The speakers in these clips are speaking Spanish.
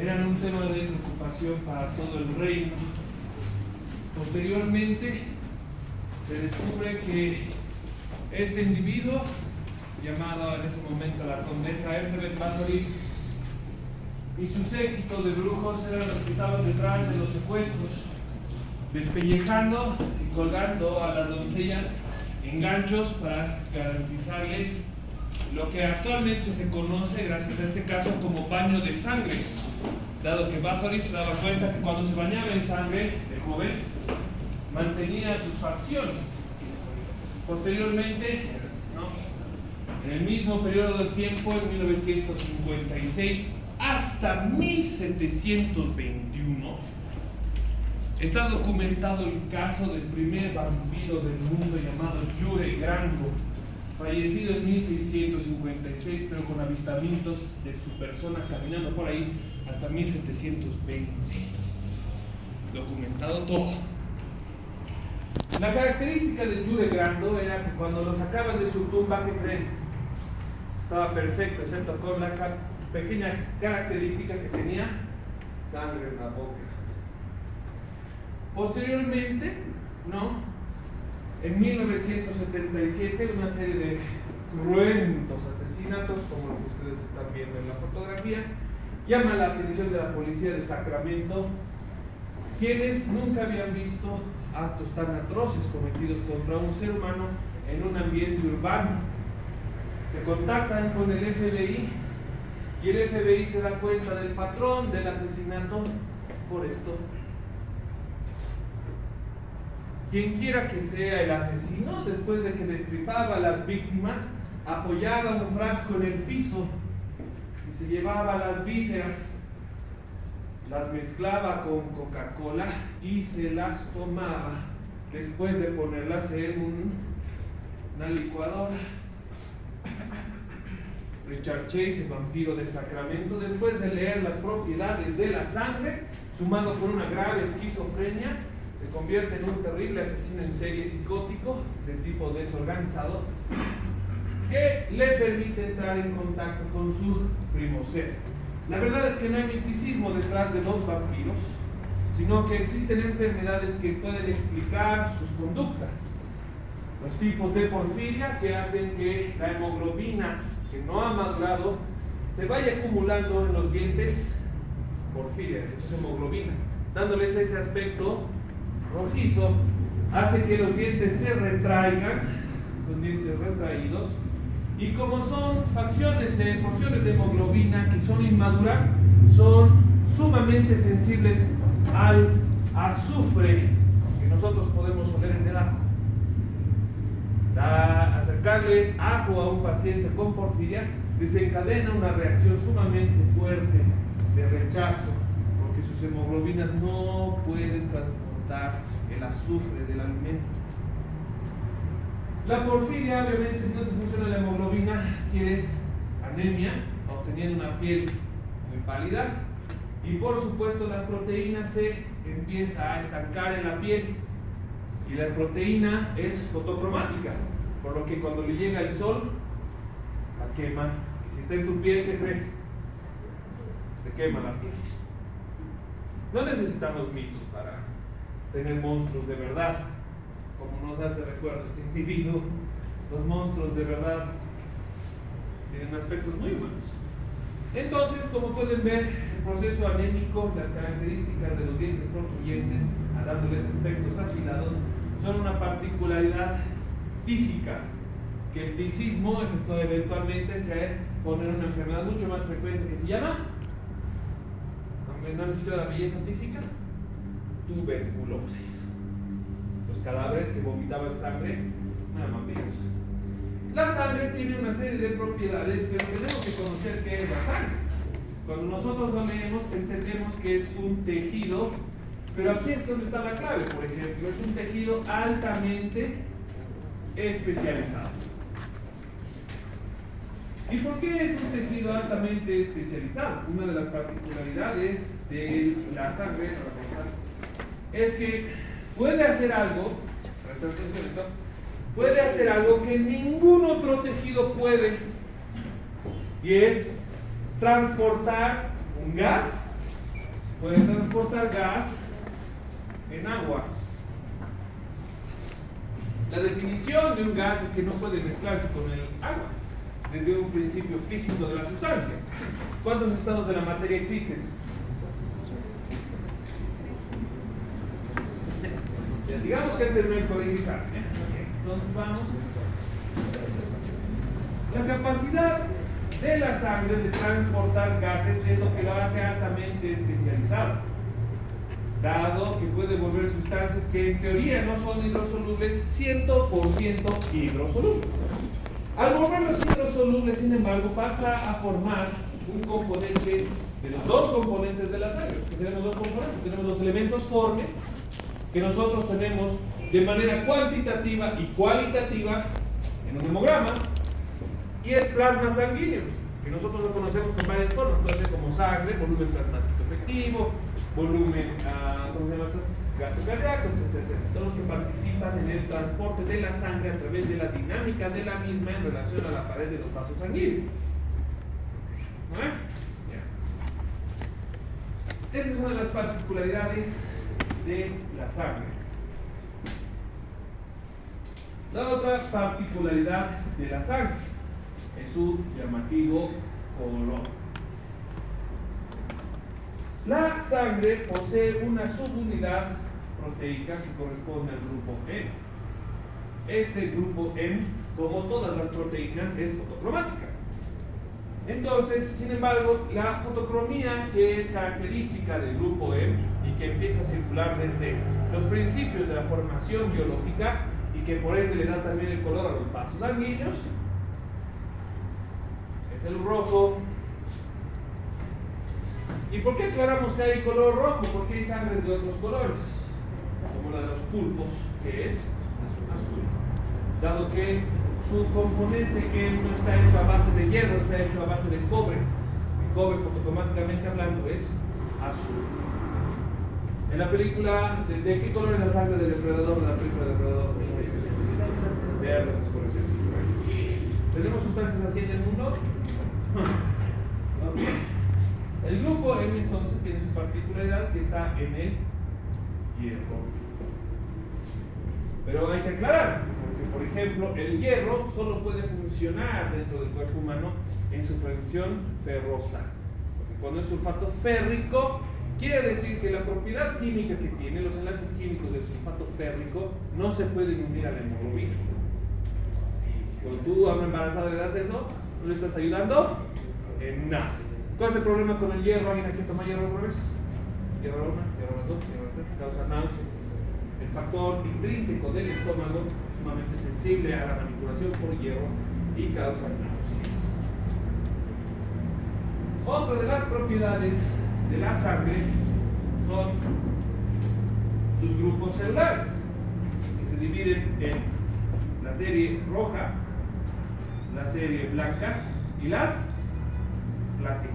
eran un tema de preocupación para todo el reino. Posteriormente se descubre que este individuo, llamado en ese momento la condesa Elizabeth Bathory, y su séquito de brujos eran los que estaban detrás de los secuestros, despellejando y colgando a las doncellas en ganchos para garantizarles lo que actualmente se conoce, gracias a este caso, como baño de sangre, dado que Bathory se daba cuenta que cuando se bañaba en sangre el joven mantenía sus facciones. Posteriormente, en el mismo periodo de tiempo, en 1956 hasta 1721, está documentado el caso del primer vampiro del mundo llamado Jure Grando, fallecido en 1656, pero con avistamientos de su persona caminando por ahí hasta 1720. Documentado todo. La característica de Jure Grando era que cuando lo sacaban de su tumba, ¿qué creen? Estaba perfecto, excepto con la pequeña característica que tenía sangre en la boca. Posteriormente, en 1977, una serie de cruentos asesinatos, como lo que ustedes están viendo en la fotografía, llama la atención de la policía de Sacramento, quienes nunca habían visto actos tan atroces cometidos contra un ser humano en un ambiente urbano. Se contactan con el FBI y el FBI se da cuenta del patrón del asesinato por esto. Quien quiera que sea el asesino, después de que destripaba a las víctimas, apoyaba un frasco en el piso y se llevaba las vísceras, las mezclaba con Coca-Cola y se las tomaba después de ponerlas en una licuadora. Richard Chase, el vampiro de Sacramento, después de leer las propiedades de la sangre, sumado con una grave esquizofrenia, se convierte en un terrible asesino en serie psicótico de tipo desorganizado que le permite entrar en contacto con su primo ser. La verdad es que no hay misticismo detrás de los vampiros, sino que existen enfermedades que pueden explicar sus conductas. Los tipos de porfiria que hacen que la hemoglobina que no ha madurado se vaya acumulando en los dientes. Porfiria, esto es hemoglobina, dándoles ese aspecto rojizo, hace que los dientes se retraigan, los dientes retraídos, y como son porciones de hemoglobina que son inmaduras, son sumamente sensibles al azufre que nosotros podemos oler en el ajo. Acercarle ajo a un paciente con porfiria desencadena una reacción sumamente fuerte de rechazo, porque sus hemoglobinas no pueden transportar el azufre del alimento. La porfiria, obviamente, si no te funciona la hemoglobina, tienes anemia, obteniendo una piel muy pálida, y por supuesto la proteína se empieza a estancar en la piel, y la proteína es fotocromática, por lo que cuando le llega el sol, la quema, y si está en tu piel, ¿qué crees? Te quema la piel. No necesitamos mitos para tener monstruos de verdad, como nos hace recuerdo este individuo. Los monstruos de verdad tienen aspectos muy humanos. Entonces, como pueden ver, el proceso anémico, las características de los dientes protuyentes, dándoles aspectos afilados, son una particularidad tísica, que el tisismo eventualmente se pone en una enfermedad mucho más frecuente que se llama, ¿no han escuchado la belleza tísica? Tuberculosis. Los cadáveres que vomitaban sangre no eran vampiros. La sangre tiene una serie de propiedades, pero tenemos que conocer qué es la sangre. Cuando nosotros lo leemos, entendemos que es un tejido, pero aquí es donde está la clave. Por ejemplo, es un tejido altamente especializado. ¿Y por qué es un tejido altamente especializado? Una de las particularidades de la sangre es que puede hacer algo, presta atención a esto, puede hacer algo que ningún otro tejido puede, y es transportar un gas puede transportar gas en agua. La definición de un gas es que no puede mezclarse con el agua, desde un principio físico de la sustancia. ¿Cuántos estados de la materia existen? Ya, digamos que el término es codificar. Entonces vamos. La capacidad de la sangre de transportar gases es lo que lo hace altamente especializado, dado que puede volver sustancias que en teoría no son hidrosolubles 100% hidrosolubles. Al volverlos hidrosolubles, sin embargo, pasa a formar un componente de los dos componentes de la sangre. Tenemos dos componentes, tenemos los elementos formes que nosotros tenemos de manera cuantitativa y cualitativa en un hemograma, y el plasma sanguíneo, que nosotros lo conocemos con varias formas, puede ser como sangre, volumen plasmático efectivo, volumen, ¿cómo se llama esto? Gasto cardíaco, etcétera, etcétera. Todos los que participan en el transporte de la sangre a través de la dinámica de la misma en relación a la pared de los vasos sanguíneos. ¿No ven? Ya. Esa es una de las particularidades de la sangre. La otra particularidad de la sangre es su llamativo color. La sangre posee una subunidad proteica que corresponde al grupo M. Este grupo M, como todas las proteínas, es fotocromática. Entonces, sin embargo, la fotocromía, que es característica del grupo M y que empieza a circular desde los principios de la formación biológica y que por ende le da también el color a los vasos sanguíneos, es el rojo. ¿Y por qué aclaramos que hay color rojo? Porque hay sangres de otros colores, como la de los pulpos, que es azul, dado que su componente no está hecho a base de hierro, está hecho a base de cobre. El cobre, fotocromáticamente hablando, es azul. En la película, ¿de qué color es la sangre del depredador de la película Depredador? Verde fosforescente. ¿Tenemos sustancias así en el mundo? No, bien. El grupo M entonces tiene su particularidad que está en el hierro. Pero hay que aclarar, porque por ejemplo el hierro solo puede funcionar dentro del cuerpo humano en su función ferrosa. Porque cuando es sulfato férrico, quiere decir que la propiedad química que tiene, los enlaces químicos del sulfato férrico, no se pueden unir a la hemoglobina. Cuando tú a una embarazada le das eso, ¿no le estás ayudando? En nada. ¿Cuál es el problema con el hierro? ¿Alguien aquí toma hierro al revés? Hierro 1, hierro 2, hierro 3, causa náuseas. El factor intrínseco del estómago es sumamente sensible a la manipulación por hierro y causa náuseas. Otra de las propiedades de la sangre son sus grupos celulares, que se dividen en la serie roja, la serie blanca y las plaquetas.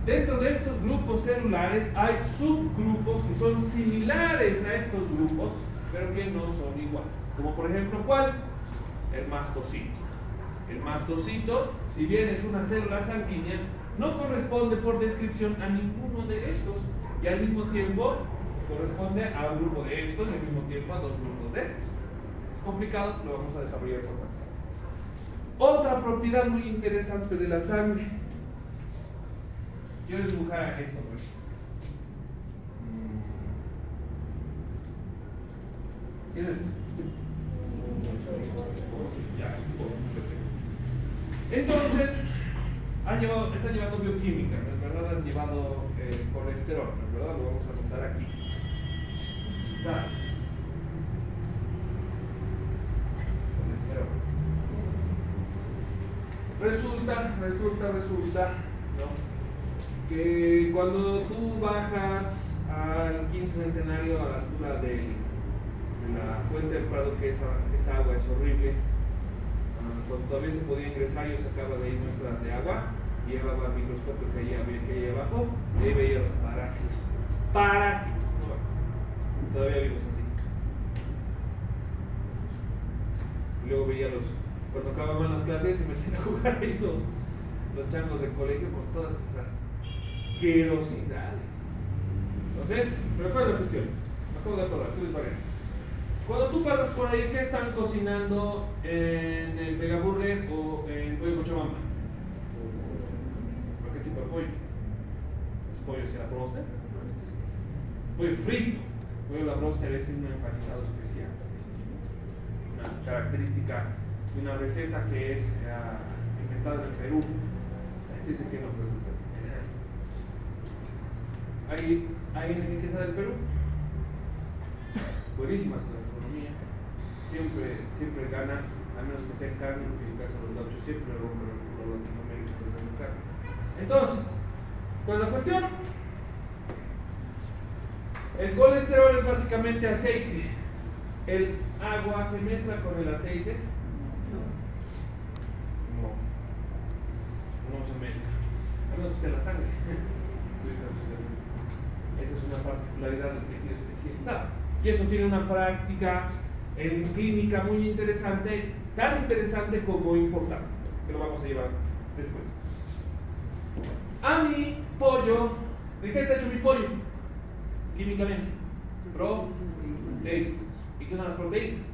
Dentro de estos grupos celulares hay subgrupos que son similares a estos grupos, pero que no son iguales. Como por ejemplo, ¿cuál? El mastocito. El mastocito, si bien es una célula sanguínea, no corresponde por descripción a ninguno de estos, y al mismo tiempo corresponde a un grupo de estos y al mismo tiempo a dos grupos de estos. Es complicado, lo vamos a desarrollar por más tarde. Otra propiedad muy interesante de la sangre. Yo les dibujara esto, pues. ¿Qué es esto? Ya, es un poco perfecto. Entonces, están llevando bioquímica, ¿no es verdad? Han llevado colesterol, ¿no es verdad? Lo vamos a contar aquí. Resulta, ¿no?, que cuando tú bajas al quinto centenario a la altura de la fuente del Prado, que esa agua es horrible, cuando todavía se podía ingresar, yo sacaba de ahí muestras de agua y llevaba el microscopio que hay abajo, y ahí veía los parásitos, ¿no? Todavía vivos así. Y luego veía cuando acababan las clases, se metían a jugar ahí los changos del colegio con todas esas asquerosidades. Entonces, pero ¿cuál es la cuestión? Me acabo de acordar, estoy disparando. Cuando tú pasas por ahí, ¿qué están cocinando en el Vega Burger o en Pollo Cochabamba? ¿Qué tipo de pollo? ¿Es pollo si la broster? Pollo frito. Pollo la broster es un empanizado especial, una característica de una receta que es inventada en el Perú. La gente dice que no, pero es del Perú. ¿Hay riqueza del Perú? Buenísima su gastronomía. Siempre gana, a menos que sea carne, porque en el caso de los gauchos siempre rompen el culo de Latinoamérica con la carne. Entonces, ¿cuál es la cuestión? El colesterol es básicamente aceite. ¿El agua se mezcla con el aceite? No se mezcla. A menos que esté en la sangre. Esa es una particularidad del tejido especializado. Y eso tiene una práctica en clínica muy interesante, tan interesante como importante, que lo vamos a llevar después. A mi pollo, ¿de qué está hecho mi pollo? Químicamente, proteínas. ¿Y qué son las proteínas?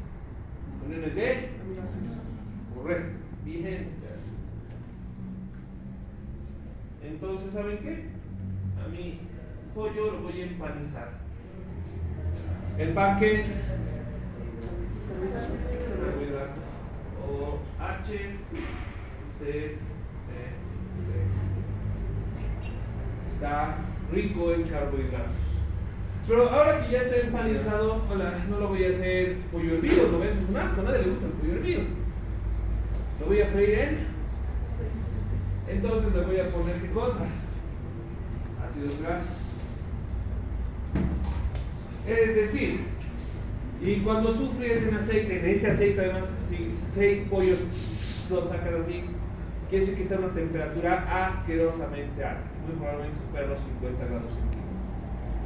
Uniones de correcto, bien. Entonces, ¿saben qué? A mi pollo lo voy a empanizar. El pan que es carbohidrato o H, C. Está rico en carbohidratos. Pero ahora que ya está empanizado, no lo voy a hacer pollo hervido, lo voy a hacer un asco, a nadie le gusta el pollo hervido. Lo voy a freír entonces le voy a poner ¿qué cosa? Ácidos grasos. Es decir, y cuando tú fríes en aceite, en ese aceite además, si 6 pollos los sacas así, quiere decir que está a una temperatura asquerosamente alta, muy probablemente supera los 50 grados centígrados.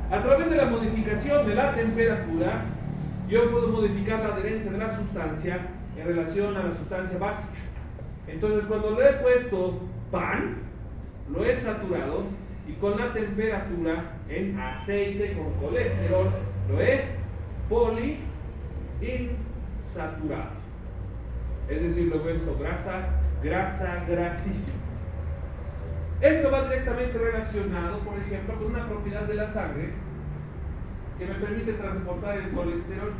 A través de la modificación de la temperatura, yo puedo modificar la adherencia de la sustancia en relación a la sustancia básica. Entonces, cuando le he puesto pan, lo he saturado y con la temperatura en aceite con colesterol lo he poliinsaturado. Es decir, lo he puesto grasísima. Esto va directamente relacionado, por ejemplo, con una propiedad de la sangre que me permite transportar el colesterol.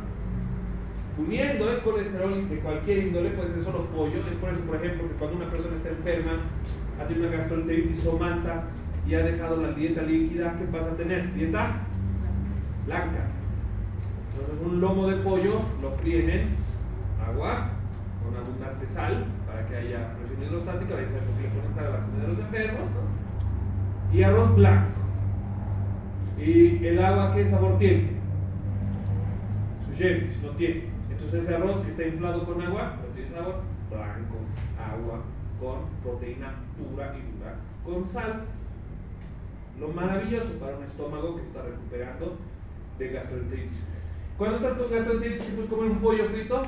Uniendo el colesterol de cualquier índole, puede ser solo pollo. Es por eso, por ejemplo, que cuando una persona está enferma, ha tenido una gastroenteritis somata y ha dejado la dieta líquida, ¿qué pasa a tener? Dieta blanca. Entonces, un lomo de pollo lo fríen en agua con abundante sal para que haya presión hidrostática, la diferencia que le ponen sal a la comida de los enfermos, ¿no? Y arroz blanco. ¿Y el agua qué sabor tiene? Sushi, no tiene. Entonces ese arroz que está inflado con agua, no tiene sabor, blanco, agua, con proteína pura y dura, con sal. Lo maravilloso para un estómago que está recuperando de gastroenteritis. Cuando estás con gastroenteritis, ¿puedes comer un pollo frito?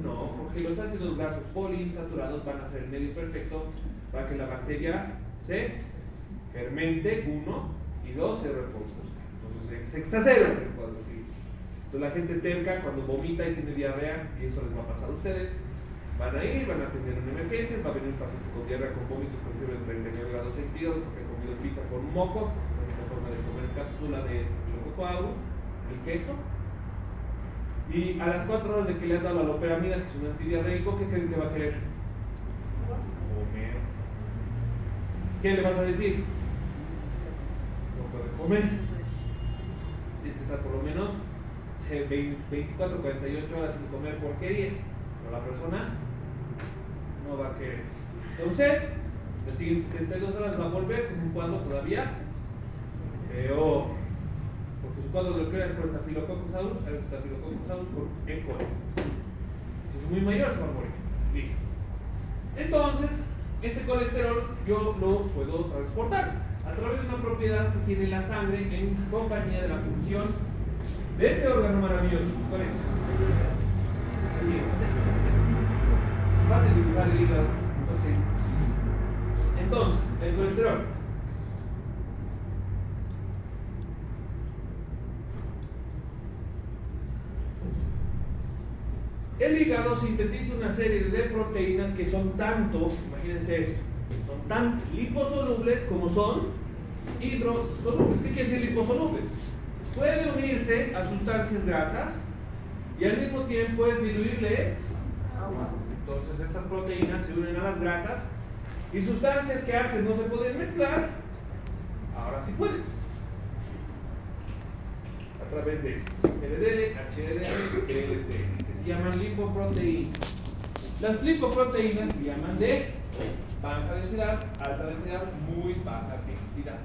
No, porque los ácidos grasos poliinsaturados van a ser el medio perfecto para que la bacteria se fermente, 1, y 2, se reproduzca. Entonces se exacerba el cuadro clínico. Entonces la gente terca cuando vomita y tiene diarrea, y eso les va a pasar a ustedes, van a ir, van a tener una emergencia, va a venir un paciente con diarrea, con vómitos, con fiebre de 39 grados centígrados, porque ha comido pizza con mocos, porque es la única forma de comer cápsula de Staphylococcus aureus, el queso. Y a las 4 horas de que le has dado la loperamida, que es un antidiarreico, ¿qué creen que va a querer? Comer. ¿Qué le vas a decir? No puede comer. Tienes que estar por lo menos 24, 48 horas sin comer porquerías. Pero la persona no va a querer. Entonces, las siguientes 72 horas va a volver con un cuadro todavía peor. Porque su cuadro de lo que era por Staphylococcus aureus, era Staphylococcus aureus con E. coli. Si es muy mayor, se va a morir. Listo. Entonces, este colesterol yo lo puedo transportar a través de una propiedad que tiene la sangre en compañía de la función de este órgano maravilloso. ¿Cuál es? Fácil dibujar el hígado. Entonces, el colesterol el hígado sintetiza una serie de proteínas que son tanto, imagínense esto, son tan liposolubles como son hidrosolubles. ¿Qué quiere decir liposolubles? Puede unirse a sustancias grasas y al mismo tiempo es diluible agua. Entonces estas proteínas se unen a las grasas y sustancias que antes no se podían mezclar, ahora sí pueden. A través de esto, LDL, HDL, LDL, que se llaman lipoproteínas. Las lipoproteínas se llaman de baja densidad, alta densidad, muy baja densidad.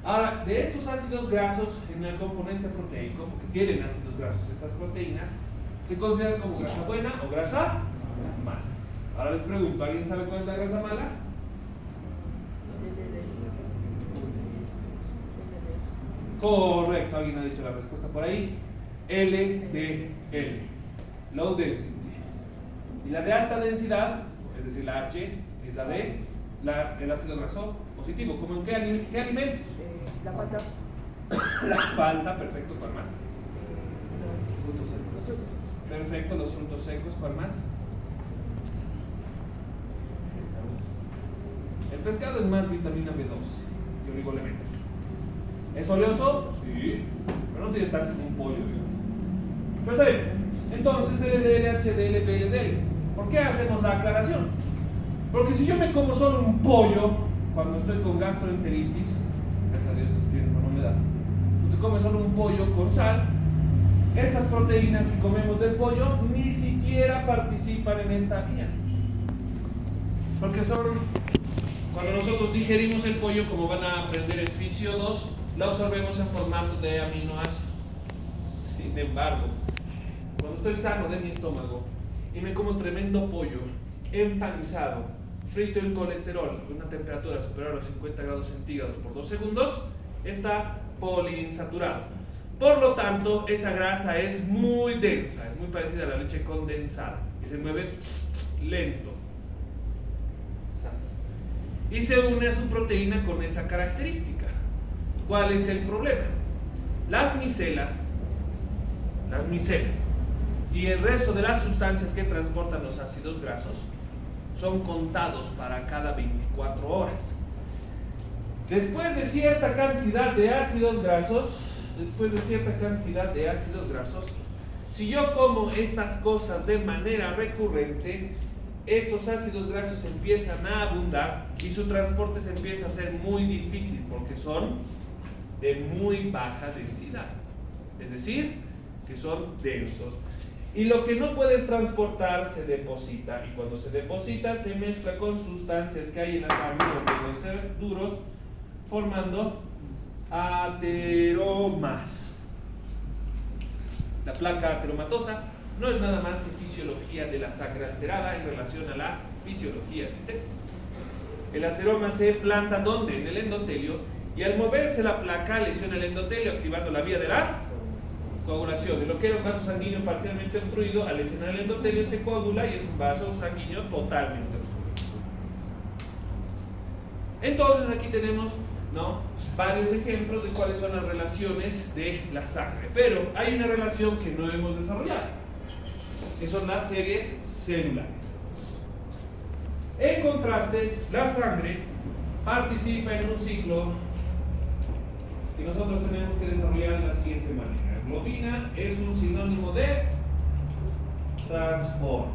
Ahora, de estos ácidos grasos en el componente proteico, que tienen ácidos grasos estas proteínas, se consideran como grasa buena o grasa mala. Ahora les pregunto, ¿alguien sabe cuál es la grasa mala? Correcto, alguien ha dicho la respuesta por ahí. LDL, low density. Y la de alta densidad, es decir, la H, es la de el ácido graso positivo. ¿Cómo en qué alimentos? La palta. La palta, perfecto, ¿cuál más? Frutos secos. Perfecto, los frutos secos, ¿cuál más? El pescado es más vitamina B2 y oligoelementos. ¿Es oleoso? Sí, pero no tiene tanto como un pollo, digamos. Pero está bien. Entonces, LDL, HDL, PLDL. ¿Por qué hacemos la aclaración? Porque si yo me como solo un pollo cuando estoy con gastroenteritis, gracias a Dios ese tiempo no me da, tú comes solo un pollo con sal, estas proteínas que comemos del pollo ni siquiera participan en esta vía. Porque son, cuando nosotros digerimos el pollo, como van a aprender en Fisio 2, la absorbemos en formato de aminoácidos. Sin embargo, cuando estoy sano de mi estómago y me como un tremendo pollo empanizado, frito en colesterol con una temperatura superior a los 50 grados centígrados por 2 segundos, está poliinsaturado. Por lo tanto, esa grasa es muy densa, es muy parecida a la leche condensada y se mueve lento. Y se une a su proteína con esa característica. ¿Cuál es el problema? Las micelas y el resto de las sustancias que transportan los ácidos grasos son contados para cada 24 horas. Después de cierta cantidad de ácidos grasos, si yo como estas cosas de manera recurrente, estos ácidos grasos empiezan a abundar y su transporte se empieza a hacer muy difícil porque son de muy baja densidad, es decir, que son densos. Y lo que no puedes transportar se deposita, y cuando se deposita se mezcla con sustancias que hay en la sangre donde pueden ser duros, formando ateromas. La placa ateromatosa no es nada más que fisiología de la sangre alterada en relación a la fisiología del tejido. El ateroma se planta ¿dónde? En el endotelio, y al moverse la placa lesiona el endotelio, activando la vía de la coagulación. De lo que era un vaso sanguíneo parcialmente obstruido, al lesionar el endotelio se coagula y es un vaso sanguíneo totalmente obstruido. Entonces aquí tenemos varios ejemplos de cuáles son las relaciones de la sangre, pero hay una relación que no hemos desarrollado, que son las series celulares. En contraste, la sangre participa en un ciclo que nosotros tenemos que desarrollar de la siguiente manera. Globina es un sinónimo de transporte.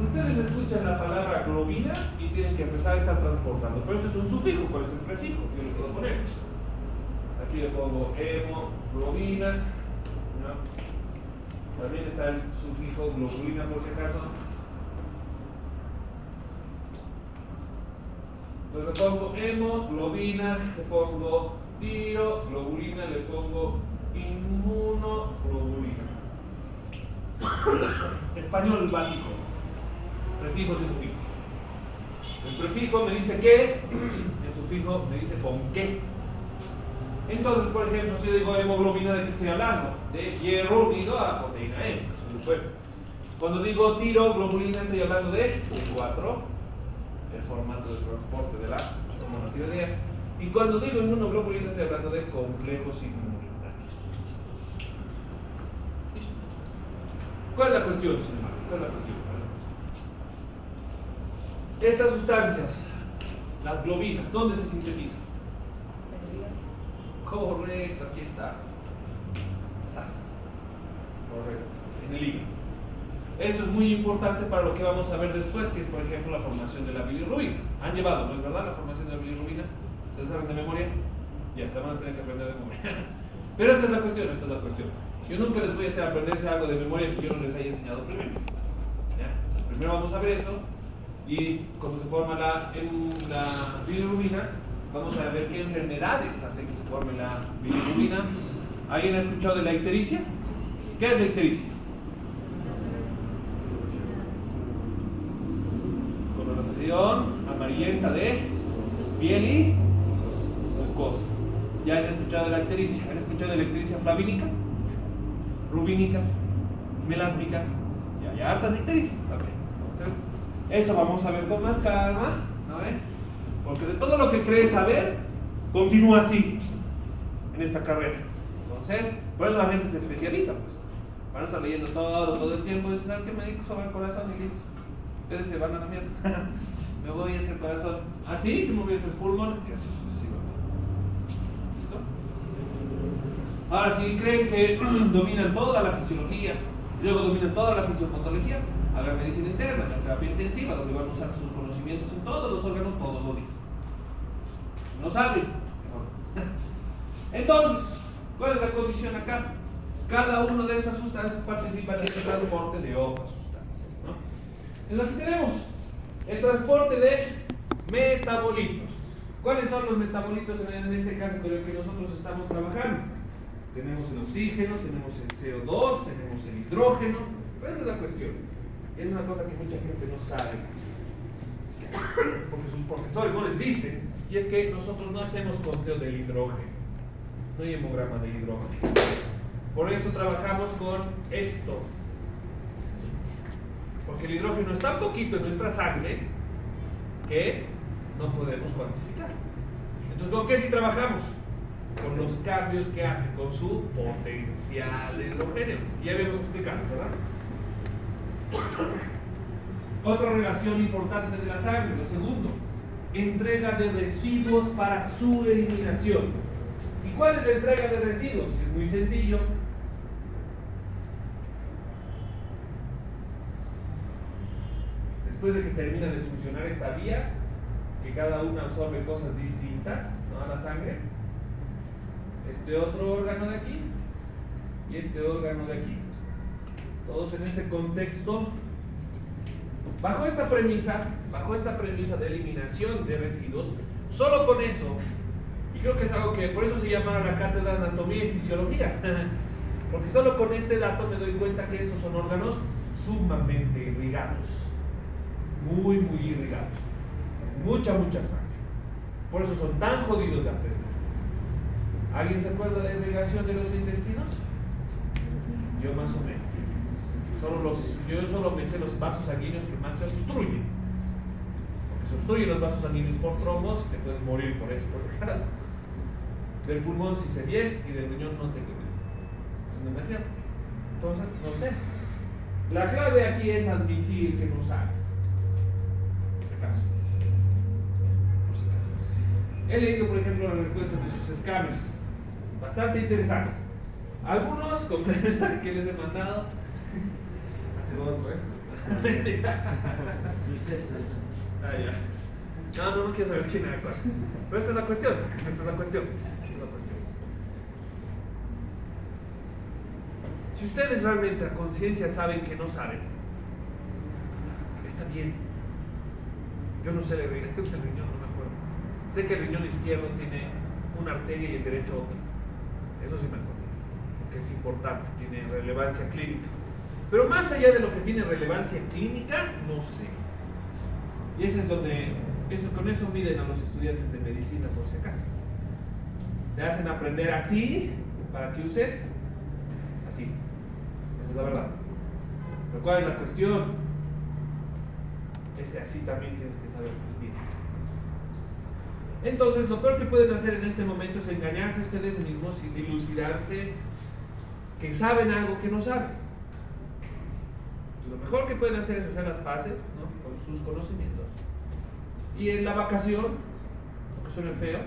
Ustedes escuchan la palabra globina y tienen que empezar a estar transportando, pero esto es un sufijo. ¿Cuál es el prefijo? Yo le puedo poner. Aquí le pongo hemoglobina, ¿no? También está el sufijo globulina por si acaso. Entonces le pongo hemoglobina, le pongo tiroglobulina, le pongo inmunoglobulina. Español básico. Prefijos y sufijos. El prefijo me dice qué, el sufijo me dice con qué. Entonces, por ejemplo, si yo digo hemoglobina, ¿de qué estoy hablando? De hierro unido a proteína M. Cuando digo tiroglobulina, estoy hablando de T4, el formato de transporte de la monotiroidea. Y cuando digo inmunoglobulina, estoy hablando de complejos inmunitarios. ¿Cuál es la cuestión, sin embargo? ¿Cuál es la cuestión? Estas sustancias, las globinas, ¿dónde se sintetizan? Correcto, aquí está. SAS. Correcto, en el hígado. Esto es muy importante para lo que vamos a ver después, que es, por ejemplo, la formación de la bilirrubina. Han llevado, ¿no es verdad? La formación de la bilirrubina. ¿Ustedes saben de memoria? Ya, se van a tener que aprender de memoria. Pero esta es la cuestión, esta es la cuestión. Yo nunca les voy a hacer aprenderse algo de memoria que yo no les haya enseñado primero. ¿Ya? Primero vamos a ver eso, y cómo se forma la bilirrubina. Vamos a ver qué enfermedades hacen que se forme la bilirrubina. ¿Alguien ha escuchado de la ictericia? ¿Qué es la ictericia? Coloración amarillenta de piel y mucosa. ¿Ya han escuchado de la ictericia? ¿Han escuchado de la ictericia flavínica? Rubínica, melásmica, y hay hartas ictericias. Okay. Entonces, eso vamos a ver con más calma, ¿no? Porque de todo lo que crees saber, continúa así en esta carrera. Entonces, por eso la gente se especializa, pues. Van a estar leyendo todo el tiempo, y dicen, ¿sabes qué? Me dedico sobre el corazón y listo. Ustedes se van a la mierda. Me voy a hacer corazón. Así, que me voy a hacer pulmón, y así sucesivamente. ¿Listo? Ahora, si creen que dominan toda la fisiología y luego dominan toda la fisiopatología, hagan medicina interna, la terapia intensiva, donde van a usar sus conocimientos en todos los órganos todos los días. Si no saben, mejor. Entonces, ¿cuál es la condición acá? Cada una de estas sustancias participa en el transporte de otras sustancias, ¿no? Entonces aquí tenemos el transporte de metabolitos. ¿Cuáles son los metabolitos en este caso con el que nosotros estamos trabajando? Tenemos el oxígeno, tenemos el CO2, tenemos el hidrógeno. Pero esa es la cuestión. Es una cosa que mucha gente no sabe, porque sus profesores no les dicen, y es que nosotros no hacemos conteo del hidrógeno, no hay hemograma de hidrógeno. Por eso trabajamos con esto, porque el hidrógeno es tan poquito en nuestra sangre que no podemos cuantificar. Entonces, ¿con qué si trabajamos? Con los cambios que hace con su potencial de hidrógeno, que ya habíamos explicado, ¿verdad? Otra relación importante de la sangre, lo segundo, entrega de residuos para su eliminación. ¿Y cuál es la entrega de residuos? Es muy sencillo. Después de que termina de funcionar esta vía, que cada una absorbe cosas distintas, ¿no? A la sangre, este otro órgano de aquí y este órgano de aquí, todos en este contexto, bajo esta premisa de eliminación de residuos, solo con eso, y creo que es algo que por eso se llama la cátedra de anatomía y fisiología, porque solo con este dato me doy cuenta que estos son órganos sumamente irrigados, muy irrigados, mucha sangre, por eso son tan jodidos de aprender. ¿Alguien se acuerda de la irrigación de los intestinos? Yo más o menos. Yo solo me sé los vasos sanguíneos que más se obstruyen. Porque se obstruyen los vasos sanguíneos por trombos y te puedes morir por eso. Del pulmón sí sé bien y del riñón no tengo bien. ¿No es cierto? Entonces, no sé. La clave aquí es admitir que no sabes. Por si acaso. He leído, por ejemplo, las respuestas de sus escáneres. Bastante interesantes. Algunos, como el mensaje que les he mandado, hace dos, güey. No quiero saber quién era cuál. Pero esta es la cuestión. Si ustedes realmente a conciencia saben que no saben, está bien. Yo no sé la irrigación del riñón, no me acuerdo. Sé que el riñón izquierdo tiene una arteria y el derecho otra. Eso sí me acuerdo, que es importante, tiene relevancia clínica. Pero más allá de lo que tiene relevancia clínica, no sé. Y ese es donde, con eso miden a los estudiantes de medicina, por si acaso. Te hacen aprender así, para que uses así. Esa es la verdad. Pero ¿cuál es la cuestión? Ese así también tienes que saber bien. Entonces, lo peor que pueden hacer en este momento es engañarse a ustedes mismos y dilucidarse que saben algo que no saben. lo mejor que pueden hacer es hacer las paces, ¿no?, con sus conocimientos. Y en la vacación, aunque suene feo,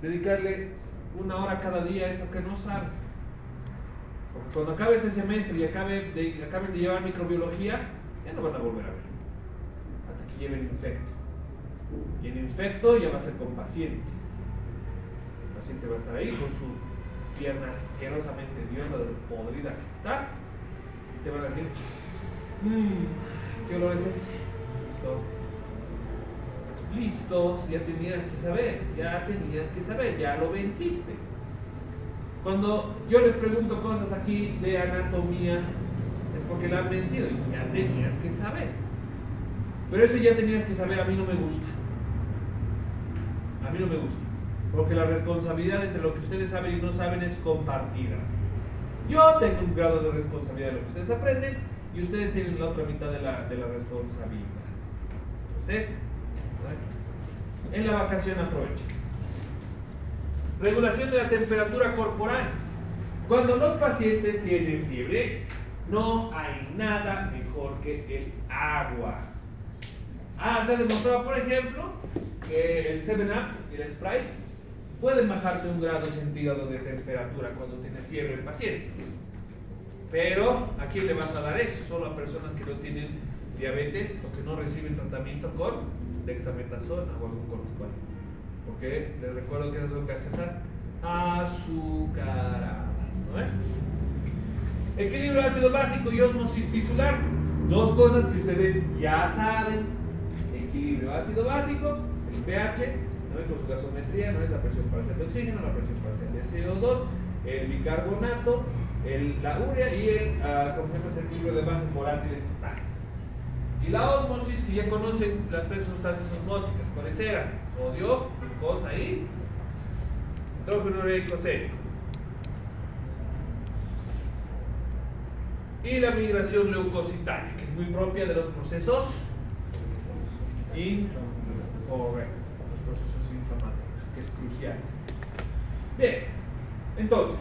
dedicarle 1 hora cada día a eso que no saben. Porque cuando acabe este semestre y acaben de llevar microbiología, ya no van a volver a ver. Hasta que lleven infecto. Y en infecto ya va a ser con paciente. El paciente va a estar ahí con su pierna asquerosamente hedionda de lo podrida que está. Y te van a decir, ¿qué olor es ese? Listo, ya tenías que saber, ya lo venciste. Cuando yo les pregunto cosas aquí de anatomía, es porque la han vencido y ya tenías que saber. Pero eso ya tenías que saber, a mí no me gusta. A mí no me gusta. Porque la responsabilidad entre lo que ustedes saben y no saben es compartida. Yo tengo un grado de responsabilidad de lo que ustedes aprenden y ustedes tienen la otra mitad de la responsabilidad. Entonces, en la vacación aprovechen. Regulación de la temperatura corporal. Cuando los pacientes tienen fiebre, no hay nada mejor que el agua. Se ha demostrado, por ejemplo, que el 7-Up y el Sprite pueden bajarte 1 grado centígrado de temperatura cuando tiene fiebre el paciente. Pero, ¿a quién le vas a dar eso? Solo a personas que no tienen diabetes o que no reciben tratamiento con dexametasona o algún corticoide. Porque les recuerdo que esas son gaseosas azucaradas, ¿no? Equilibrio ácido básico y ósmosis tisular. 2 cosas que ustedes ya saben. Equilibrio ácido básico, el pH, ¿no?, con su gasometría, no es la presión parcial de oxígeno, la presión parcial de CO2, el bicarbonato, la urea y el equilibrio de bases volátiles totales. Y la ósmosis, que ya conocen las 3 sustancias osmóticas. ¿Cuáles eran? Sodio, glucosa y nitrógeno ureico sérico. Y la migración leucocitaria, que es muy propia de los procesos incorrectos, los procesos inflamatorios, que es crucial. Bien, entonces,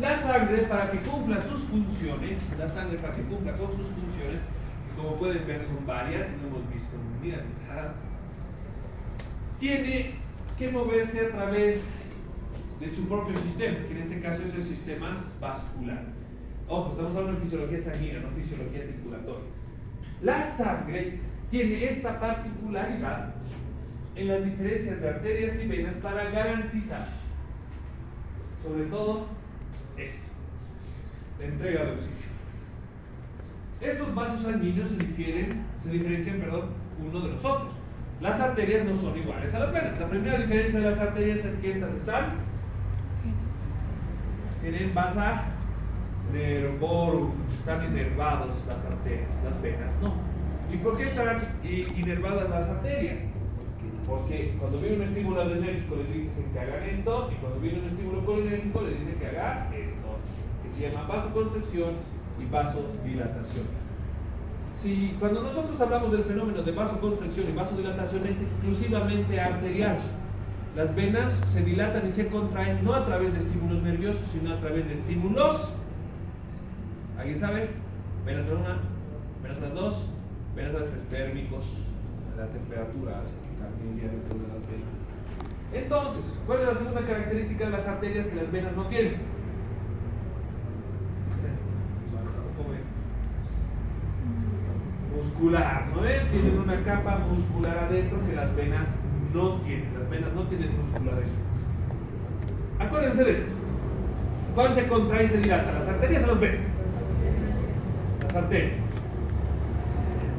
la sangre para que cumpla sus funciones, que como pueden ver son varias, no hemos visto ni la mitad, tiene que moverse a través de su propio sistema, que en este caso es el sistema vascular. Ojo, estamos hablando de fisiología sanguínea, no fisiología circulatoria. La sangre tiene esta particularidad en las diferencias de arterias y venas para garantizar, sobre todo, esto, la entrega de oxígeno. Estos vasos sanguíneos se diferencian uno de los otros. Las arterias no son iguales a las venas. La primera diferencia de las arterias es que estas tienen vasa nervorum, están inervados las arterias, las venas no. ¿Y por qué están inervadas las arterias? Porque cuando viene un estímulo adrenérgico les dicen que hagan esto, y cuando viene un estímulo colinérgico les dicen que haga esto, que se llama vasoconstricción y vasodilatación. Si cuando nosotros hablamos del fenómeno de vasoconstricción y vasodilatación es exclusivamente arterial, las venas se dilatan y se contraen no a través de estímulos nerviosos, sino a través de estímulos, ¿alguien sabe? Venas a la 1, venas a las 2, venas a las 3, térmicos. La temperatura hace que cambie el diámetro de las venas. Entonces, ¿cuál es la segunda característica de las arterias que las venas no tienen? ¿Cómo es? Muscular, ¿no ven? Tienen una capa muscular adentro que las venas no tienen. Las venas no tienen músculo adentro. Acuérdense de esto. ¿Cuál se contrae y se dilata? ¿Las arterias o las venas? Las arterias.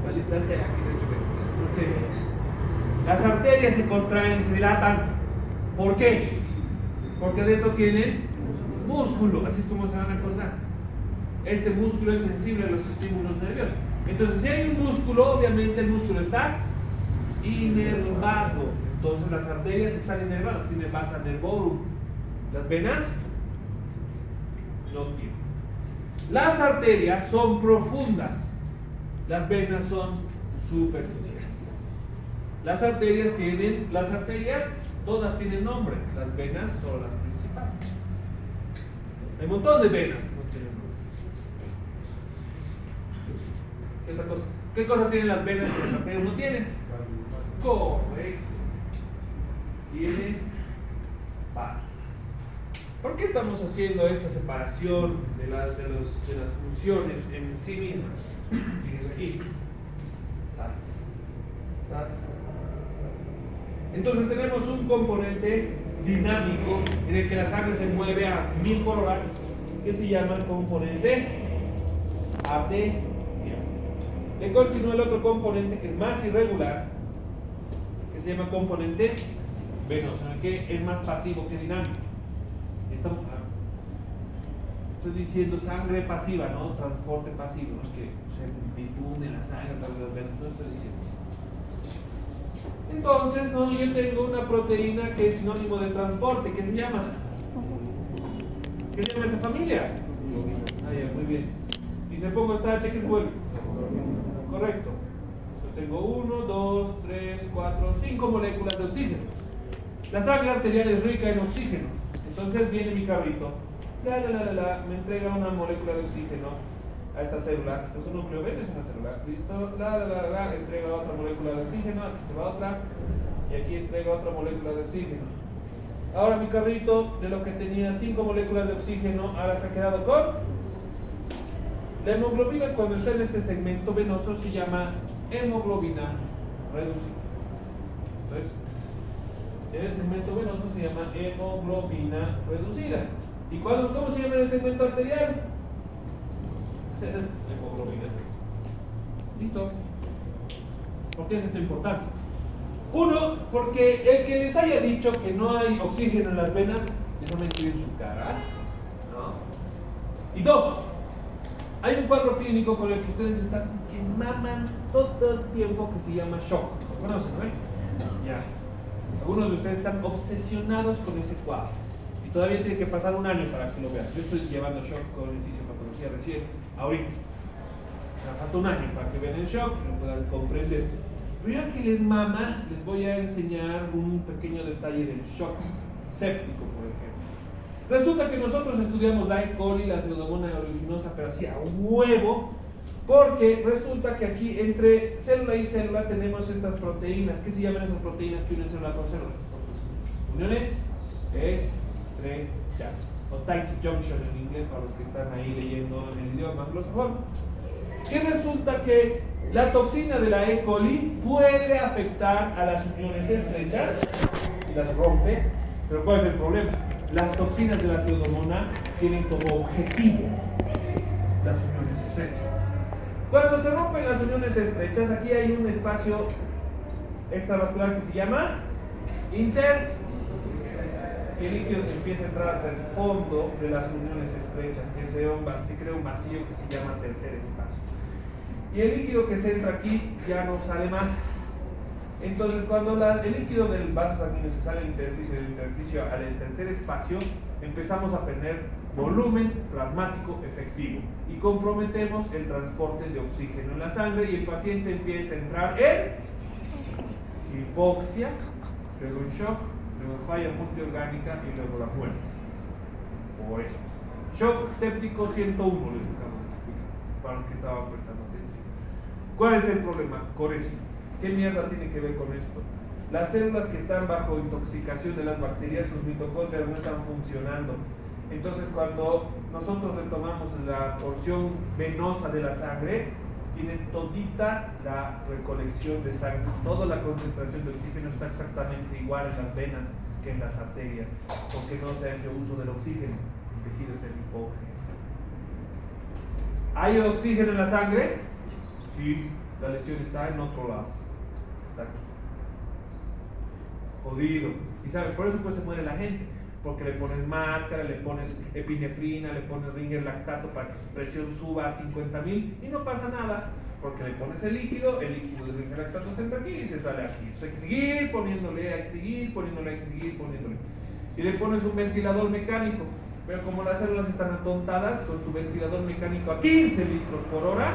Maldita sea, aquí no he hecho bien. Las arterias se contraen y se dilatan. ¿Por qué? Porque adentro tienen músculo, así es como se van a acordar. Este músculo es sensible a los estímulos nerviosos. Entonces, si hay un músculo, obviamente el músculo está inervado. Entonces, las arterias están inervadas, tienen vasa nervorum. Las venas no tienen. Las arterias son profundas, las venas son superficiales. Las arterias todas tienen nombre, las venas son las principales. Hay un montón de venas que no tienen nombre. ¿Qué otra cosa? ¿Qué cosa tienen las venas que las arterias no tienen? Correcto. Tienen válvulas. ¿Por qué estamos haciendo esta separación de las funciones en sí mismas? Fíjense aquí. Sas, sas, sas. Entonces tenemos un componente dinámico en el que la sangre se mueve a 1000 por hora, que se llama el componente arterial. Le continúa el otro componente que es más irregular, que se llama componente venoso, que es más pasivo que dinámico. Estoy diciendo sangre pasiva, no transporte pasivo, no es que se difunde la sangre a través de las venas, no estoy diciendo. Entonces, no, yo tengo una proteína que es sinónimo de transporte, ¿qué se llama? ¿Qué se llama esa familia? Ah, ya, muy bien. Y si pongo esta H, ¿qué se vuelve? Correcto. Entonces tengo 1, 2, 3, 4, 5 moléculas de oxígeno. La sangre arterial es rica en oxígeno. Entonces viene mi carrito, me entrega una molécula de oxígeno a esta célula. Esto es un núcleo, ¿ven? Es una célula. Listo, entrega otra molécula de oxígeno, aquí se va otra, y aquí entrega otra molécula de oxígeno. Ahora mi carrito, de lo que tenía 5 moléculas de oxígeno, ahora se ha quedado con la hemoglobina. Cuando está en este segmento venoso se llama hemoglobina reducida. Entonces, en el segmento venoso se llama hemoglobina reducida. ¿Y cómo se llama en el segmento arterial? Hemoglobina. ¿Listo? ¿Por qué es esto importante? Uno, porque el que les haya dicho que no hay oxígeno en las venas, les ha mentido en su cara, ¿no? Y dos, hay un cuadro clínico con el que ustedes están que maman todo el tiempo, que se llama shock. ¿Lo conocen, no? Ya. Algunos de ustedes están obsesionados con ese cuadro y todavía tiene que pasar un año para que lo vean. Yo estoy llevando shock con el fisiopatología recién, ahorita. Me falta un año para que vean el shock y lo puedan comprender. Pero ya que les mama, les voy a enseñar un pequeño detalle del shock séptico, por ejemplo. Resulta que nosotros estudiamos la E. coli, la pseudomonas aeruginosa, pero así a huevo, porque resulta que aquí entre célula y célula tenemos estas proteínas. ¿Qué se llaman esas proteínas que unen célula con célula? Uniones estrechas, o tight junction en inglés para los que están ahí leyendo en el idioma anglosajón. Y resulta que la toxina de la E. coli puede afectar a las uniones estrechas y las rompe, pero ¿cuál es el problema? Las toxinas de la pseudomonas tienen como objetivo las uniones estrechas. Cuando se rompen las uniones estrechas, aquí hay un espacio extravascular que se llama y el líquido se empieza a entrar hasta el fondo de las uniones estrechas, que se crea un vacío que se llama tercer espacio. Y el líquido que se entra aquí ya no sale más. Entonces, cuando el líquido del vaso sanguíneo se sale del intersticio al tercer espacio, empezamos a perder volumen plasmático efectivo y comprometemos el transporte de oxígeno en la sangre y el paciente empieza a entrar en hipoxia, luego en shock, luego falla multiorgánica y luego la muerte. Por esto. Shock séptico 101 les acabo de explicar, para los que estaban prestando atención. ¿Cuál es el problema con esto? ¿Qué mierda tiene que ver con esto? Las células que están bajo intoxicación de las bacterias, sus mitocondrias no están funcionando. Entonces, cuando nosotros retomamos la porción venosa de la sangre, tiene todita la recolección de sangre, toda la concentración de oxígeno está exactamente igual en las venas que en las arterias, porque no se ha hecho uso del oxígeno, el tejido está en hipoxia. ¿Hay oxígeno en la sangre? Sí, la lesión está en otro lado, está aquí. Jodido. Y sabes, por eso pues se muere la gente, porque le pones máscara, le pones epinefrina, le pones ringer lactato para que su presión suba a 50,000 y no pasa nada, porque le pones el líquido de ringer lactato se entra aquí y se sale aquí. Entonces hay que seguir poniéndole, hay que seguir poniéndole. Y le pones un ventilador mecánico, pero como las células están atontadas, con tu ventilador mecánico a 15 litros por hora,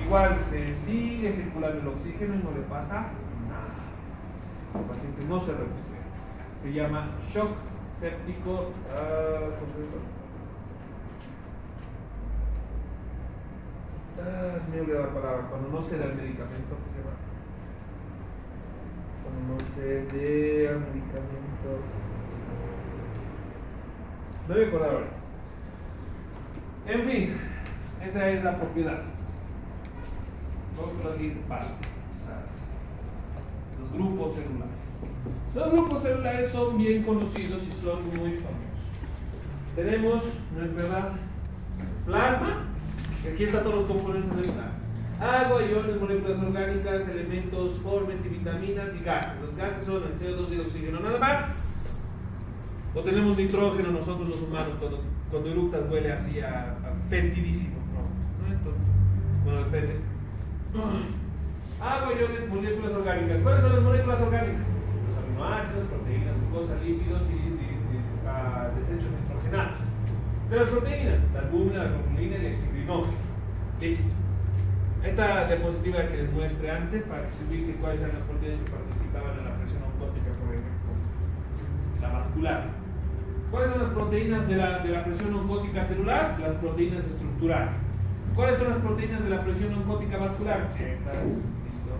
igual se sigue circulando el oxígeno y no le pasa nada. El paciente no se recupera. Se llama shock séptico. Me he olvidado la palabra, cuando no se da el medicamento, ¿qué se llama? Cuando no se dé el medicamento. No me acuerdo ahora. En fin, esa es la propiedad. Vamos con la siguiente parte. Los grupos celulares. Los grupos celulares son bien conocidos y son muy famosos. Tenemos, ¿no es verdad? Plasma, que aquí están todos los componentes del plasma. Agua, iones, moléculas orgánicas, elementos, formes y vitaminas y gases. Los gases son el CO2 y el oxígeno, nada más. O tenemos nitrógeno nosotros los humanos cuando eructas huele así a fetidísimo. ¿No? Entonces, bueno, depende. Agua, iones, moléculas orgánicas. ¿Cuáles son las moléculas orgánicas? Los aminoácidos, proteínas, glucosa, lípidos y desechos nitrogenados. De las proteínas, la albúmina, la globulina y el fibrinógeno. Listo. Esta diapositiva que les muestre antes para que se ubiquen cuáles eran las proteínas que participaban en la presión oncótica, por ejemplo. La vascular. ¿Cuáles son las proteínas de la presión oncótica celular? Las proteínas estructurales. ¿Cuáles son las proteínas de la presión oncótica vascular? Estas. Listo.